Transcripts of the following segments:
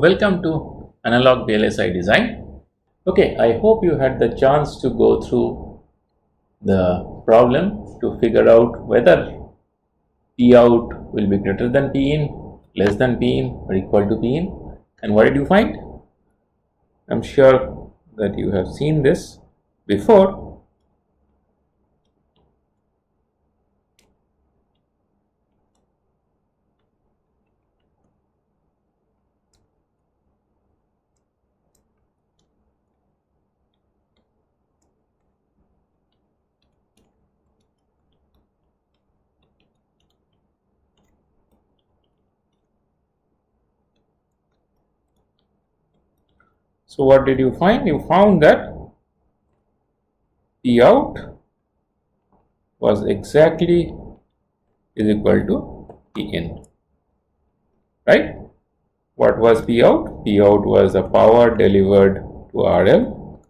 welcome to Analog VLSI Design. Okay, I hope you had the chance to go through the problem to figure out whether P out will be greater than P in, less than P in, or equal to P in. And what did you find? I'm sure that you have seen this before. So what did you find? You found that P out was exactly is equal to P in, right? What was P out? P out was the power delivered to RL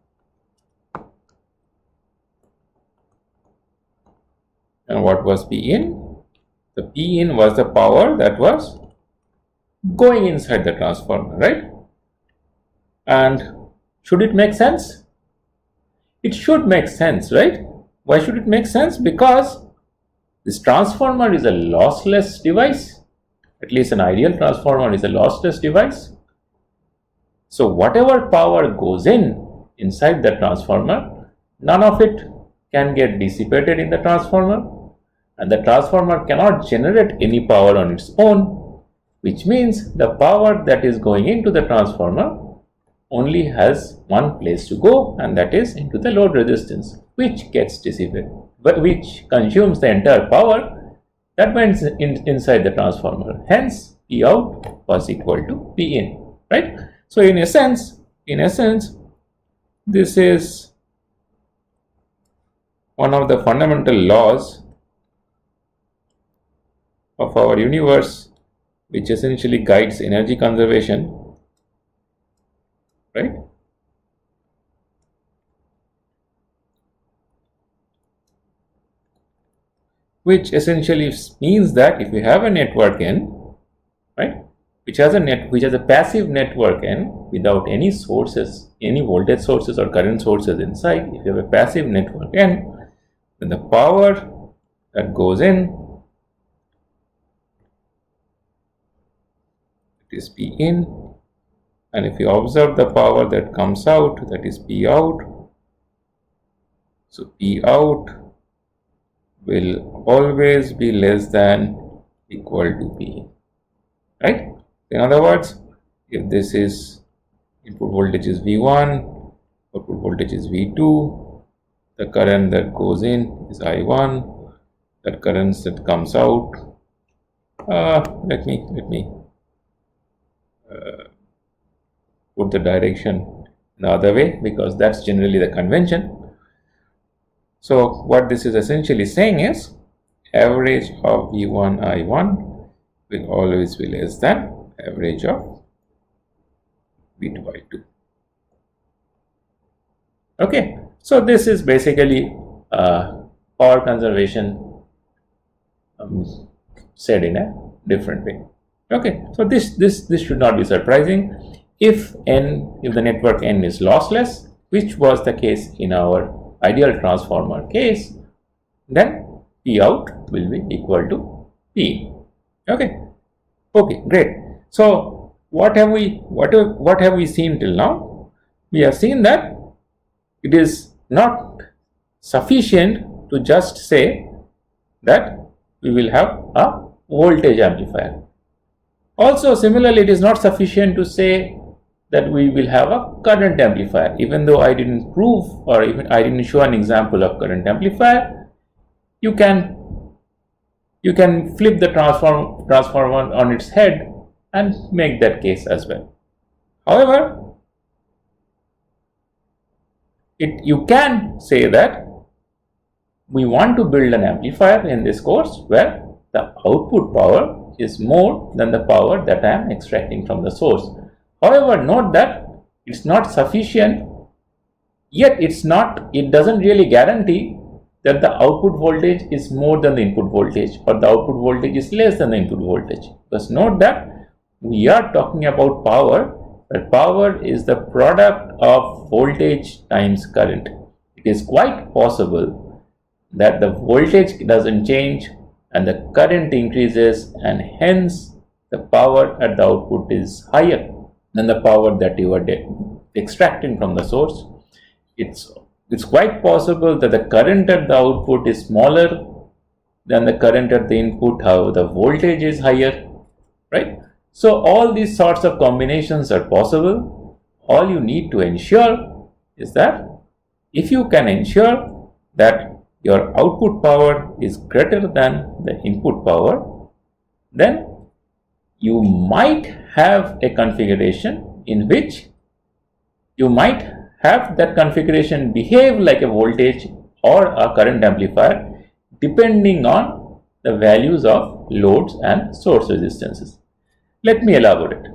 and what was P in? The P in was the power that was going inside the transformer, right? And should it make sense? It should make sense, right? Why should it make sense? Because this transformer is a lossless device. At least an ideal transformer is a lossless device. So whatever power goes inside the transformer, none of it can get dissipated in the transformer, and the transformer cannot generate any power on its own, which means the power that is going into the transformer only has one place to go, and that is into the load resistance, which gets dissipated, but which consumes the entire power that went inside the transformer. Hence, P out was equal to P in, right? So in essence, this is one of the fundamental laws of our universe, which essentially guides energy conservation, right? Which essentially means that if you have a network N, right, which has a passive network N without any sources, any voltage sources or current sources inside, if you have a passive network N, then the power that goes in, it is P in. And if you observe the power that comes out, that is P out. So P out will always be less than equal to P in, right? In other words, if this is input voltage is V1, output voltage is V2, the current that goes in is I1, that current that comes out, let me put the direction the other way, because that's generally the convention. So what this is essentially saying is average of V1 I1 will always be less than average of V2 I2. Okay, so this is basically power conservation said in a different way. Okay, so this should not be surprising. If the network N is lossless, which was the case in our ideal transformer case, then P out will be equal to P in. Okay, great. So what have we seen till now? We have seen that it is not sufficient to just say that we will have a voltage amplifier. Also, similarly, it is not sufficient to say that we will have a current amplifier. Even though I didn't prove or even I didn't show an example of current amplifier, you can flip the transformer on its head and make that case as well. However, you can say that we want to build an amplifier in this course where the output power is more than the power that I am extracting from the source. However, note that it's not sufficient, yet it doesn't really guarantee that the output voltage is more than the input voltage or the output voltage is less than the input voltage. Because note that we are talking about power where power is the product of voltage times current. It is quite possible that the voltage doesn't change and the current increases, and hence the power at the output is higher than the power that you are extracting from the source. It's quite possible that the current at the output is smaller than the current at the input, however the voltage is higher, right? So all these sorts of combinations are possible. All you need to ensure is that if you can ensure that your output power is greater than the input power, then you might have a configuration in which you might have that configuration behave like a voltage or a current amplifier depending on the values of loads and source resistances. Let me elaborate.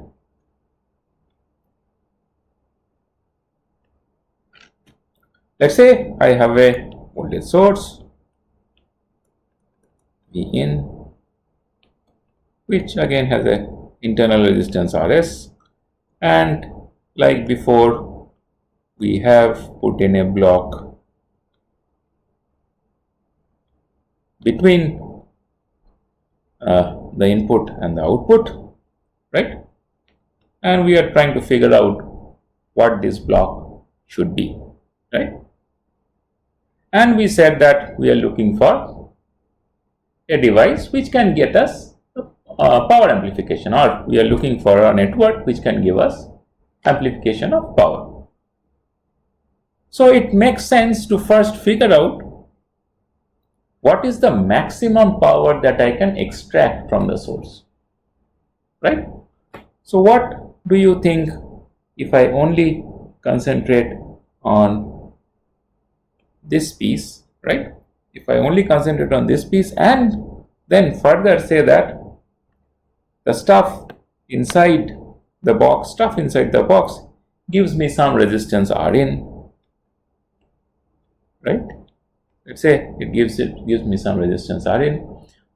Let's say I have a voltage source V in, which again has a internal resistance Rs, and like before we have put in a block between the input and the output, right? And we are trying to figure out what this block should be, right? And we said that we are looking for a device which can get us power amplification, or we are looking for a network which can give us amplification of power. So it makes sense to first figure out what is the maximum power that I can extract from the source, right? So what do you think if I only concentrate on this piece, right? If I only concentrate on this piece and then further say that the stuff inside the box gives me some resistance Rin, right? Let's say it gives me some resistance Rin.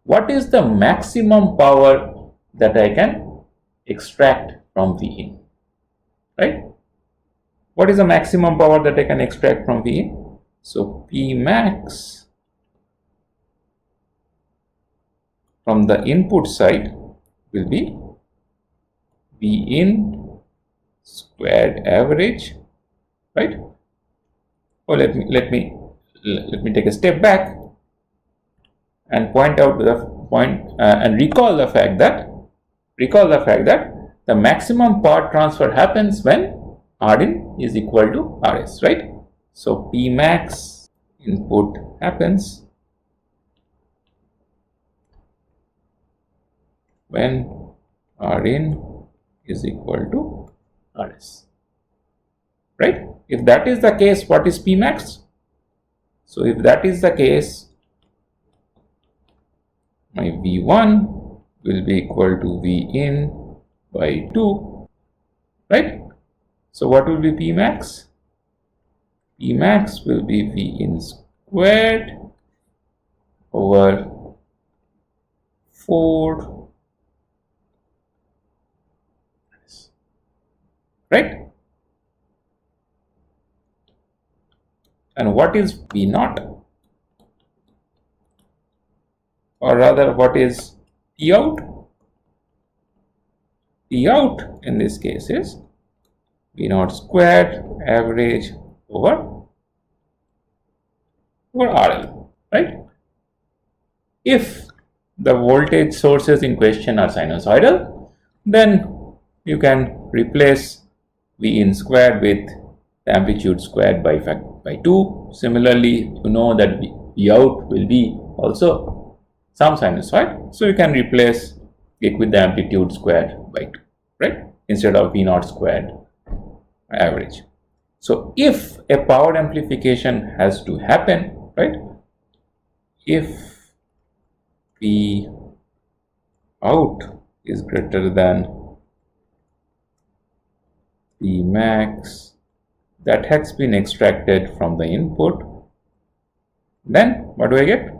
What is the maximum power that I can extract from V in, right? What is the maximum power that I can extract from V in? So P max from the input side will be V in squared average, right? Or let me take a step back and point out to the point and recall the fact that the maximum power transfer happens when Rin is equal to Rs, right? So P max input happens when Rin is equal to Rs, right? If that is the case, what is P max? So if that is the case, my V1 will be equal to V in by 2, right? So what will be P max? P max will be V in squared over 4, right? And what is V naught? Or rather, what is P out? P out in this case is V naught squared average over RL, right? If the voltage sources in question are sinusoidal, then you can replace V in squared with the amplitude squared by 2. Similarly, you know that V out will be also some sinusoid, so you can replace it with the amplitude squared by 2, right? Instead of V naught squared average. So if a power amplification has to happen, right? If P out is greater than P max that has been extracted from the input, then what do I get?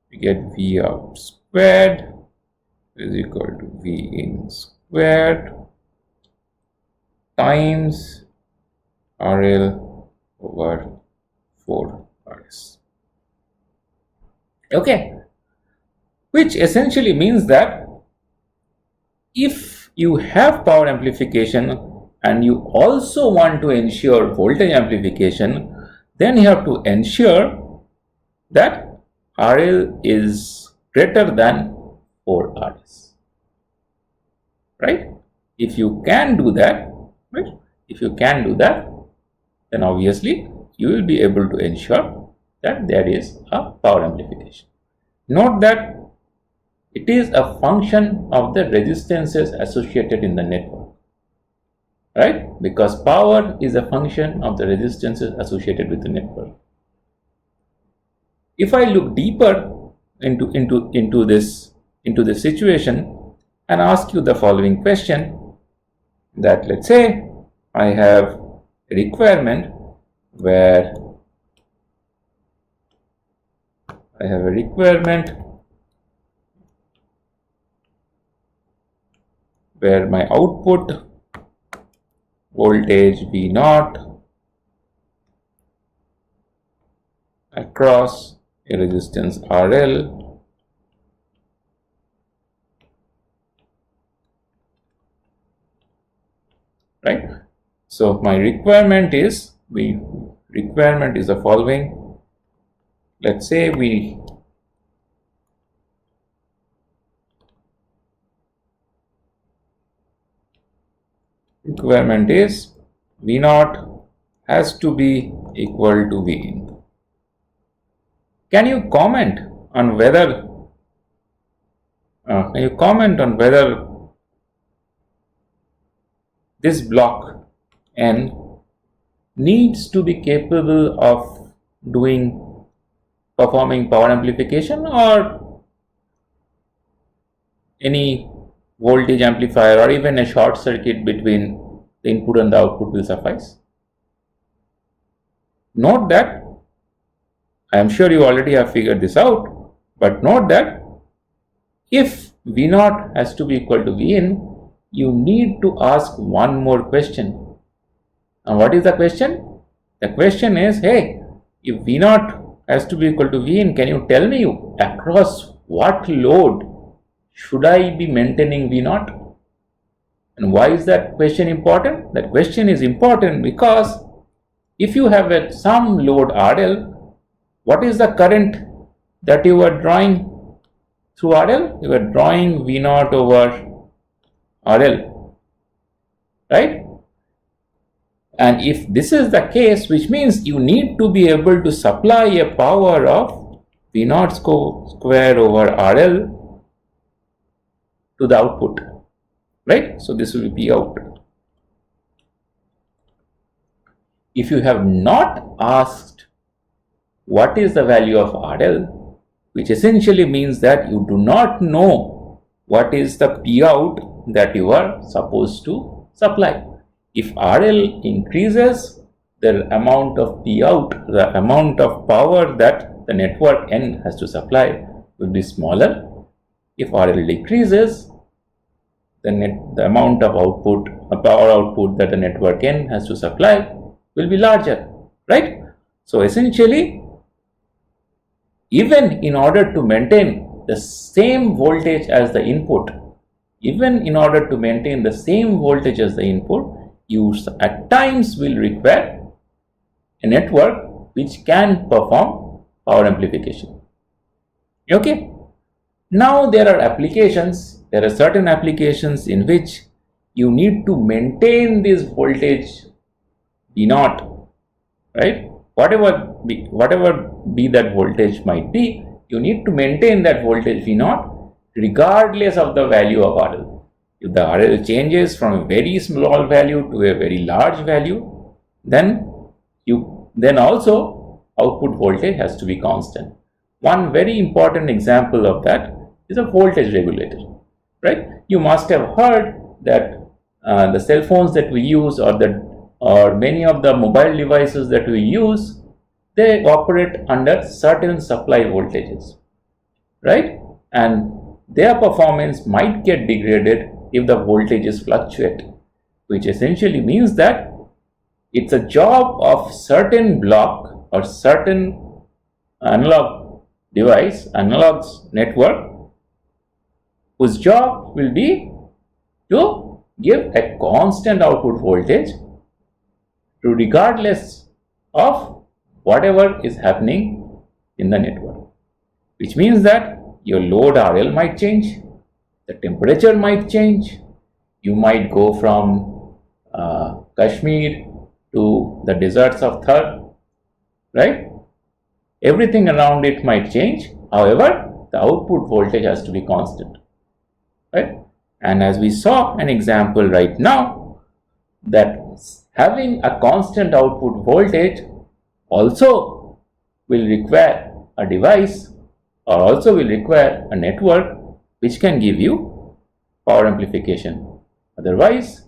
We get V out squared is equal to V in squared times RL over 4 RS. Okay, which essentially means that if you have power amplification and you also want to ensure voltage amplification, then you have to ensure that RL is greater than 4 RS, right? If you can do that, right? If you can do that, then obviously you will be able to ensure that there is a power amplification. Note that it is a function of the resistances associated in the network, right? Because power is a function of the resistances associated with the network. If I look deeper into this situation and ask you the following question, that let's say I have a requirement where my output voltage V0 across a resistance RL right. So my requirement is the following. Let's say requirement is V0 has to be equal to Vin. Can you comment on whether this block N needs to be capable of performing power amplification, or any voltage amplifier or even a short circuit between the input and the output will suffice? Note that I am sure you already have figured this out, but note that if V0 has to be equal to Vin, you need to ask one more question. And what is the question? The question is, hey, if V0 has to be equal to Vin, can you tell me across what load should I be maintaining V0? And why is that question important? That question is important because if you have some load RL, what is the current that you are drawing through RL? You are drawing V0 over RL, right? And if this is the case, which means you need to be able to supply a power of V0 square over RL to the output, right? So this will be out. If you have not asked what is the value of RL, which essentially means that you do not know what is the P out that you are supposed to supply. If RL increases, the amount of P out, the amount of power that the network N has to supply will be smaller. If RL decreases, the amount of power output that the network N has to supply will be larger, right? So essentially, even in order to maintain the same voltage as the input, you at times will require a network which can perform power amplification. Okay. Now there are certain applications in which you need to maintain this voltage V0, right? Whatever be that voltage might be, you need to maintain that voltage V0 regardless of the value of RL. If the RL changes from a very small value to a very large value, then also output voltage has to be constant. One very important example of that is a voltage regulator, right? You must have heard that the cell phones that we use or many of the mobile devices that we use, they operate under certain supply voltages, right? And their performance might get degraded if the voltages fluctuate. which essentially means that it's a job of certain block or certain analog device, analog network, whose job will be to give a constant output voltage regardless of whatever is happening in the network, which means that your load RL might change, the temperature might change, you might go from Kashmir to the deserts of Thar, right? Everything around it might change. However, the output voltage has to be constant, right? And as we saw an example right now, that having a constant output voltage also will require a device or also will require a network which can give you power amplification. Otherwise,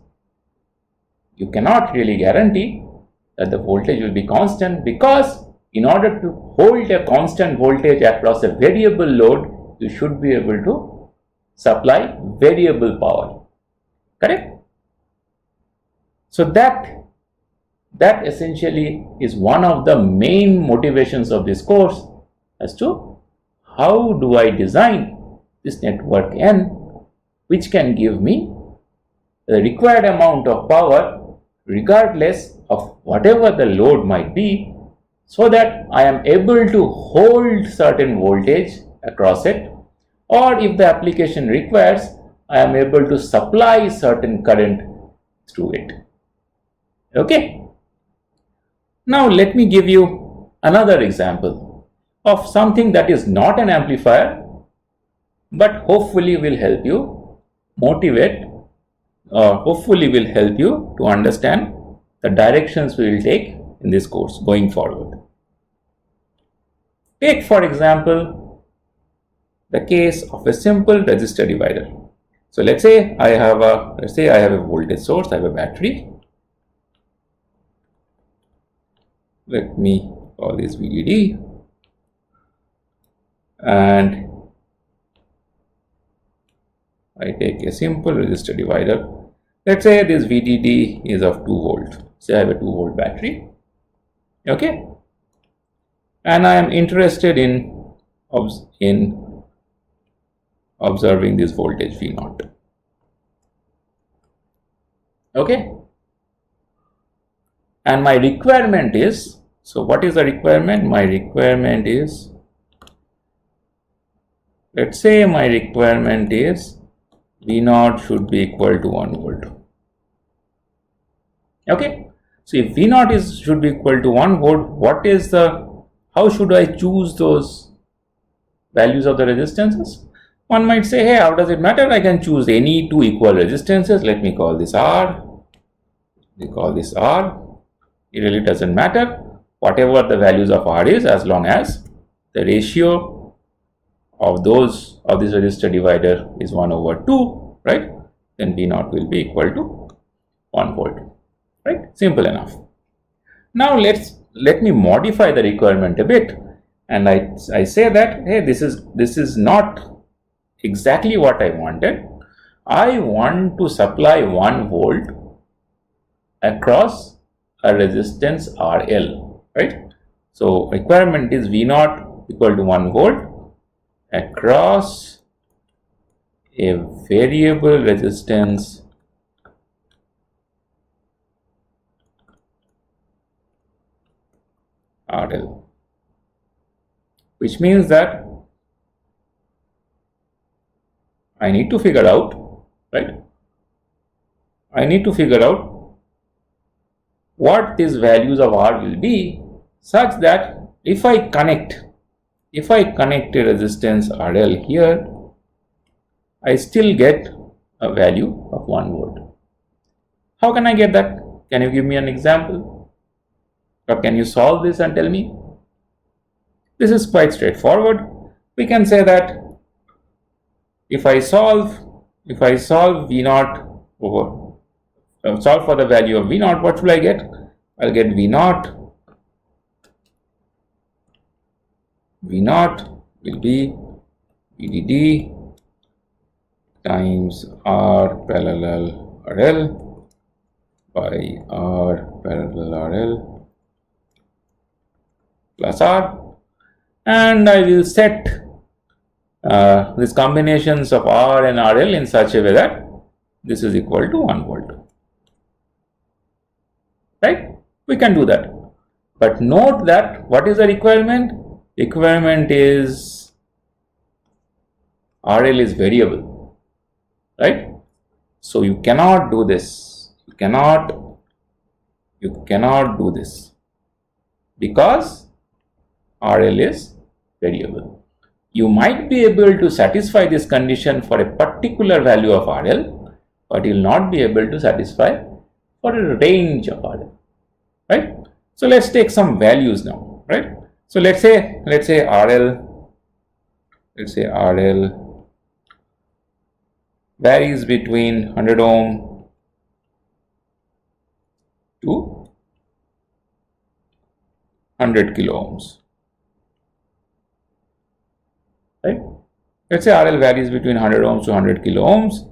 you cannot really guarantee that the voltage will be constant, because in order to hold a constant voltage across a variable load, you should be able to supply variable power. Correct? So that essentially is one of the main motivations of this course as to how do I design this network N which can give me the required amount of power regardless of whatever the load might be, so that I am able to hold certain voltage across it, or if the application requires, I am able to supply certain current through it. Okay. Now let me give you another example of something that is not an amplifier, but hopefully will help you motivate, or hopefully will help you to understand the directions we will take in this course going forward. Take for example the case of a simple resistor divider. So let's say I have a voltage source, I have a battery. Let me call this VDD, and I take a simple resistor divider. Let's say this VDD is of 2 volt. Say I have a 2 volt battery. Okay. And I am interested in observing this voltage V0. Okay. And my requirement is, so what is the requirement? My requirement is, let's say my requirement is V0 should be equal to 1 volt. Okay. So if V0 should be equal to 1 volt, how should I choose those values of the resistances? One might say, hey, how does it matter? I can choose any 2 equal resistances. Let me call this R. We call this R. It really doesn't matter whatever the values of R is, as long as the ratio of this resistor divider is 1/2, right? Then V0 will be equal to 1 volt, right? Simple enough. Now let me modify the requirement a bit, and I say that, hey, this is not exactly what I wanted. I want to supply 1 volt across a resistance RL, right? So requirement is V0 equal to 1 volt across a variable resistance RL, which means that I need to figure out, right? I need to figure out what these values of R will be, such that if I connect a resistance RL here, I still get a value of 1 volt. How can I get that? Can you give me an example? Or can you solve this and tell me? This is quite straightforward. We can say that if I solve V0 over solve for the value of V0, what will I get? I'll get V0 will be VDD times R parallel RL by R parallel RL plus R, and I will set these combinations of R and RL in such a way that this is equal to 1 volt. Right? We can do that. But note that what is the requirement? Requirement is RL is variable. Right? So you cannot do this. You cannot do this because RL is variable. You might be able to satisfy this condition for a particular value of RL, but you will not be able to satisfy for a range of RL. Right? So let's take some values now. Right? So let's say RL varies between 100 ohm to 100 kilo ohms. Right? Let's say RL varies between 100 ohms to 100 kilo ohms,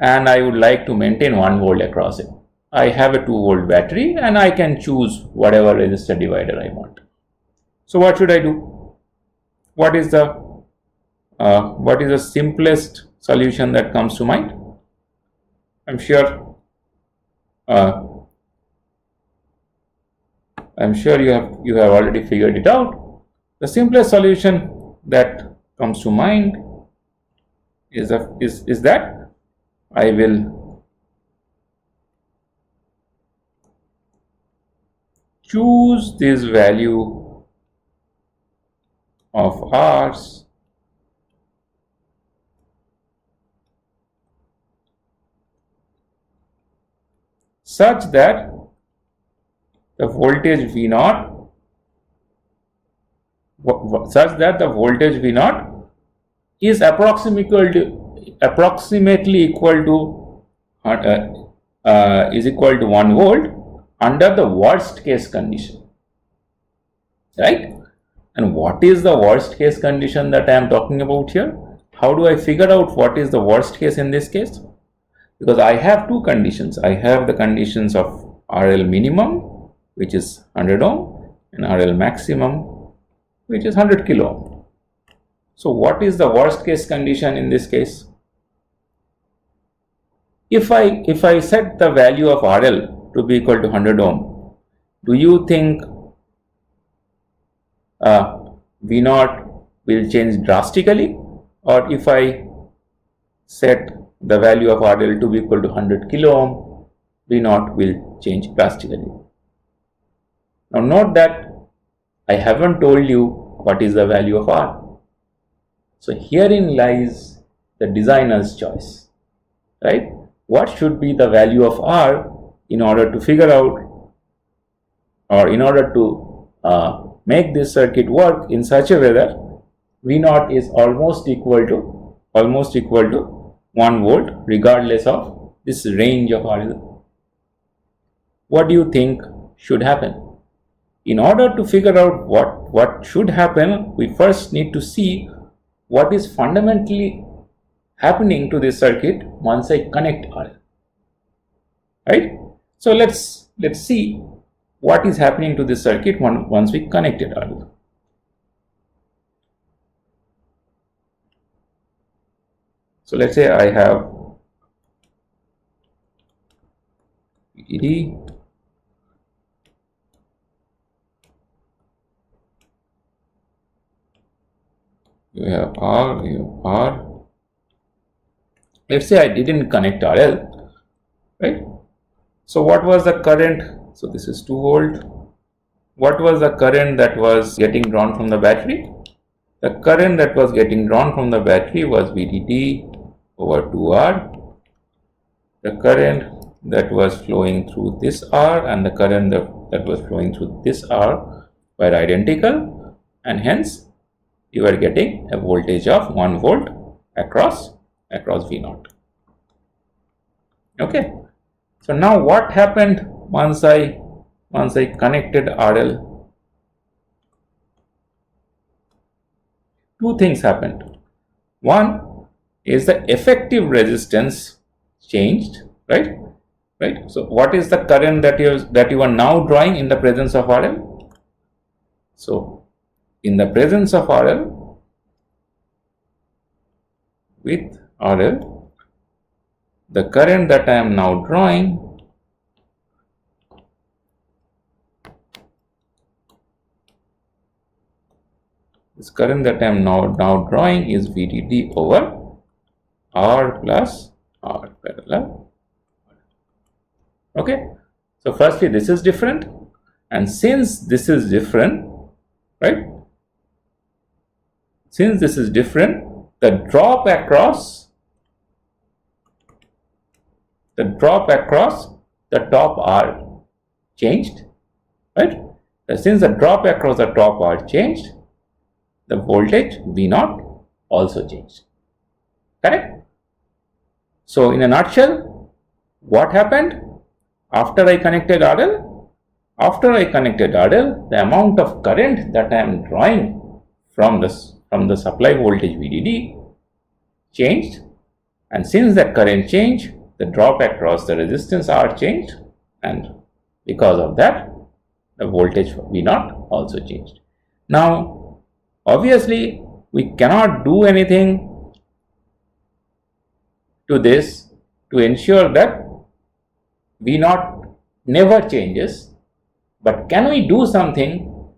and I would like to maintain 1 volt across it. I have a 2 volt battery and I can choose whatever resistor divider I want. So what should I do? What is the simplest solution that comes to mind? I'm sure you have already figured it out. The simplest solution that comes to mind is that I will choose this value of R's such that the voltage V0 is approximately equal to 1 volt under the worst case condition. Right? And what is the worst case condition that I am talking about here? How do I figure out what is the worst case in this case? Because I have two conditions. I have the conditions of RL minimum, which is 100 ohm, and RL maximum, which is 100 kilo ohm. So what is the worst case condition in this case? If I set the value of RL to be equal to 100 ohm, do you think V0 will change drastically? Or if I set the value of RL to be equal to 100 kilo ohm, V0 will change drastically. Now note that I haven't told you what is the value of R. So herein lies the designer's choice, right? What should be the value of R in order to figure out, or in order to make this circuit work in such a way that V0 is almost equal to 1 volt regardless of this range of RL. What do you think should happen? In order to figure out what should happen, we first need to see what is fundamentally happening to this circuit once I connect RL. Right? So let's see what is happening to this circuit once we connected RL. So let's say I have VDD, you have R, you have R. Let's say I didn't connect RL, right? So what was the current? So this is 2 volt. What was the current that was getting drawn from the battery? The current that was getting drawn from the battery was VDD over 2R. The current that was flowing through this R and the current that was flowing through this R were identical, and hence you are getting a voltage of 1 volt across V0. Okay. So now what happened once I connected RL? Two things happened. One is the effective resistance changed, right? right? So what is the current that you are now drawing in the presence of RL? So in the presence of RL, with RL, the current that I am now drawing is VDD over R plus R parallel. Okay, so firstly this is different, and since this is different, right, since this is different, the drop across the top R changed, right? Since the drop across the top R changed, the voltage V0 also changed, correct? So in a nutshell, what happened after I connected RL? After I connected RL, the amount of current that I am drawing from the supply voltage VDD changed, and since that current changed, the drop across the resistance R changed, and because of that, the voltage V0 also changed. Now, obviously, we cannot do anything to this to ensure that V0 never changes, but can we do something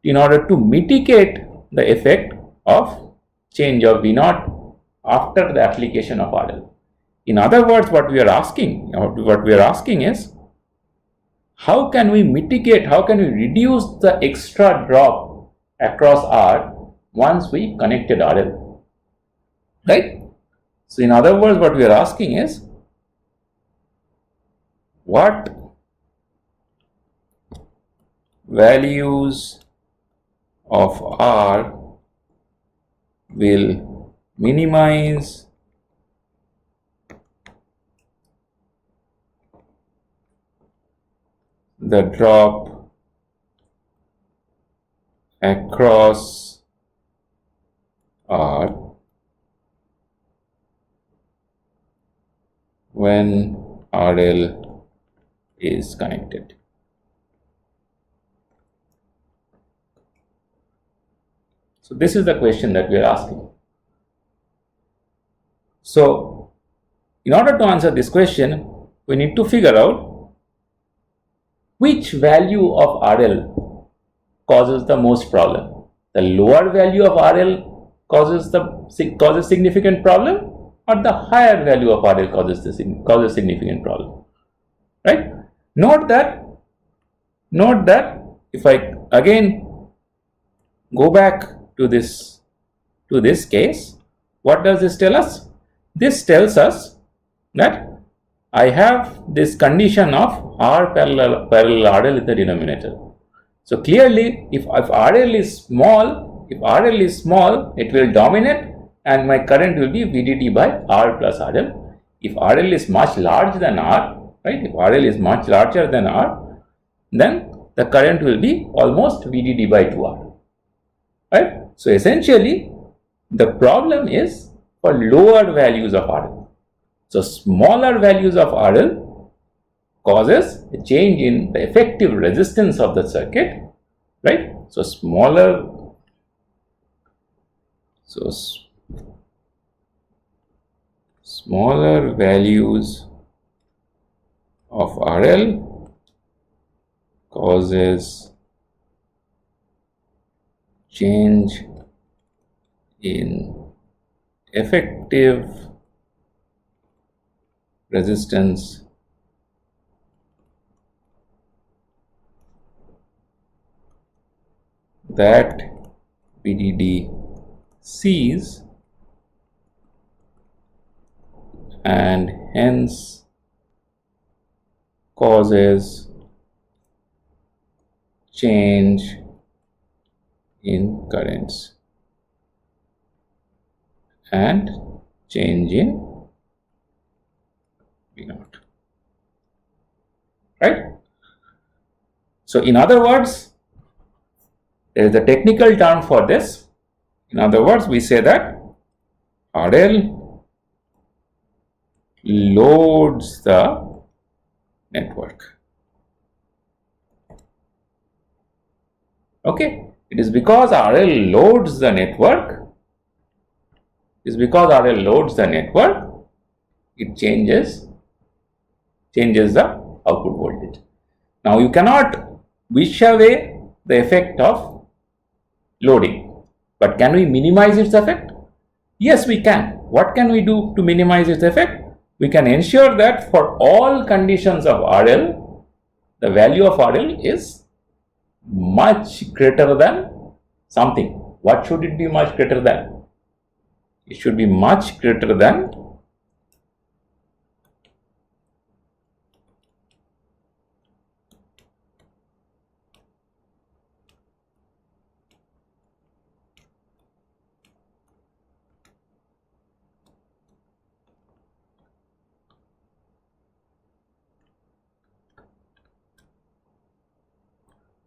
in order to mitigate the effect of change of V0 after the application of RL? In other words, what we are asking is, how can we mitigate, how can we reduce the extra drop across R once we connected RL, right? So in other words, what we are asking is, what values of R will minimize the drop across R when RL is connected. So this is the question that we are asking. So in order to answer this question, we need to figure out which value of RL causes the most problem. The lower value of RL causes significant problem, or the higher value of RL causes significant problem, right? Note that if I again go back to this case, what does this tell us? This tells us that I have this condition of R parallel RL in the denominator. So clearly, if RL is small, it will dominate, and my current will be VDD by R plus RL. If RL is much larger than R, right? If RL is much larger than R, then the current will be almost VDD by 2R, right? So essentially, the problem is for lower values of RL. So smaller values of RL causes a change in the effective resistance of the circuit, right? So smaller values of RL causes change in effective resistance that VDD sees, and hence causes change in currents and change in V0, right? So in other words, there is a technical term for this. In other words, we say that RL loads the network. Okay, it is because RL loads the network. It changes the output voltage. Now you cannot wish away the effect of loading, but can we minimize its effect? Yes, we can. What can we do to minimize its effect? We can ensure that for all conditions of RL, the value of RL is much greater than something. What should it be much greater than? It should be much greater than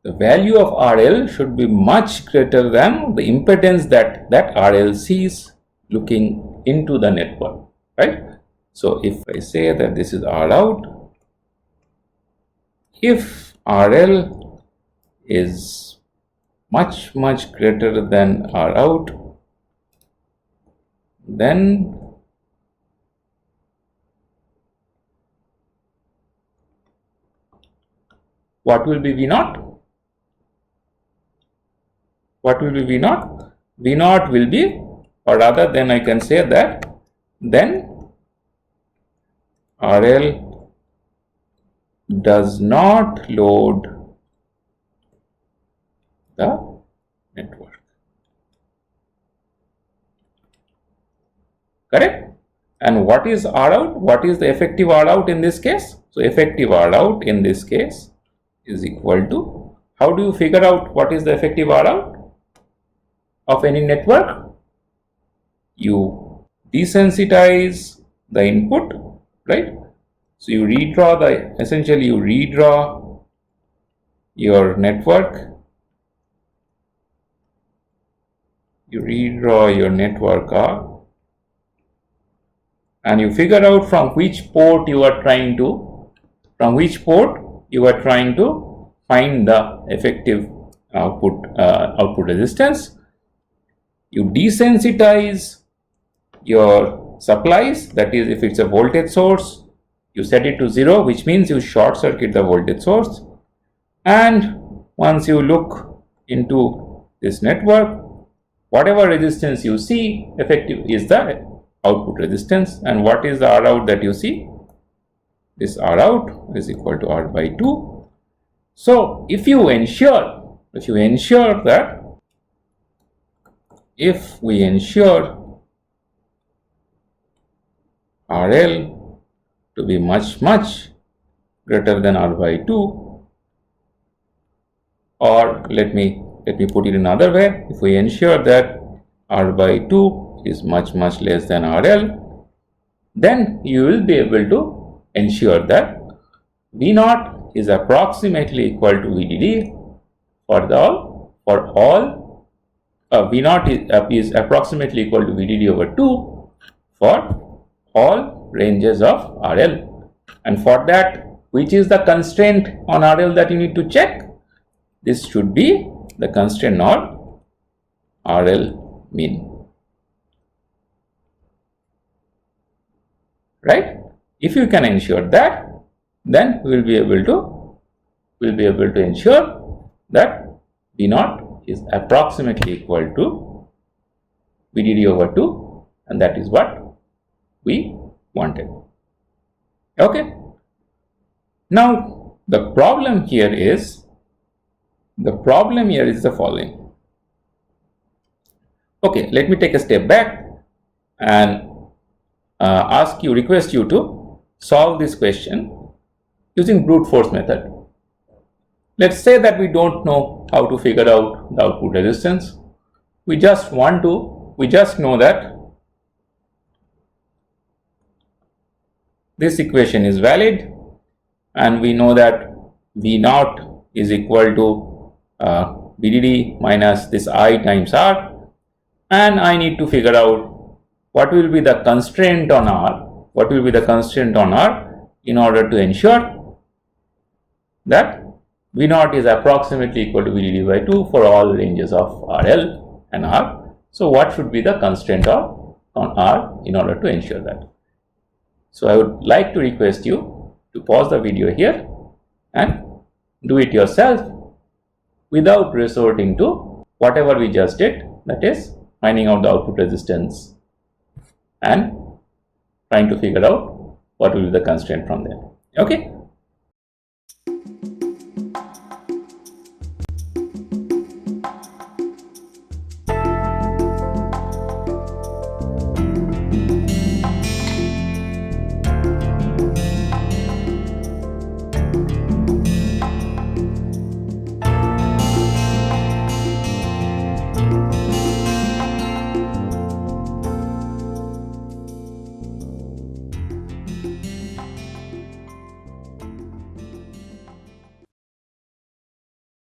the value of RL should be much greater than the impedance that RL sees looking into the network, right? So if I say that this is R out, if RL is much greater than R out, then what will be V naught? What will be V naught? V naught will be, or rather then I can say that then RL does not load the network. Correct? And what is R out? What is the effective R out in this case? So effective R out in this case is equal to, how do you figure out what is the effective R out of any network? You desensitize the input, right? So you redraw essentially you redraw your network. You redraw your network R, and you figure out from which port you are trying to find the effective output resistance. You desensitize your supplies, that is, if it's a voltage source, you set it to 0, which means you short circuit the voltage source. And once you look into this network, whatever resistance you see effective is the output resistance. And what is the R out that you see? This R out is equal to R by 2. So if we ensure RL to be much greater than R by 2, or let me put it another way, if we ensure that R by 2 is much less than RL, then you will be able to ensure that V naught is approximately equal to VDD for all V naught is approximately equal to VDD over 2 for all ranges of RL. And for that, which is the constraint on RL that you need to check? This should be the constraint on RL min. Right? If you can ensure that, then we will be able to ensure that V naught is approximately equal to VDD over 2, and that is what we wanted. Okay. Now the problem here is the following. Okay, let me take a step back and request you to solve this question using brute force method. Let's say that we don't know how to figure out the output resistance. We just know that this equation is valid, and we know that V naught is equal to VDD minus this I times R, and I need to figure out what will be the constraint on R, in order to ensure that V0 is approximately equal to VDD by 2 for all ranges of RL and R. So what should be the constraint on R in order to ensure that? So I would like to request you to pause the video here and do it yourself without resorting to whatever we just did, that is finding out the output resistance and trying to figure out what will be the constraint from there. Okay.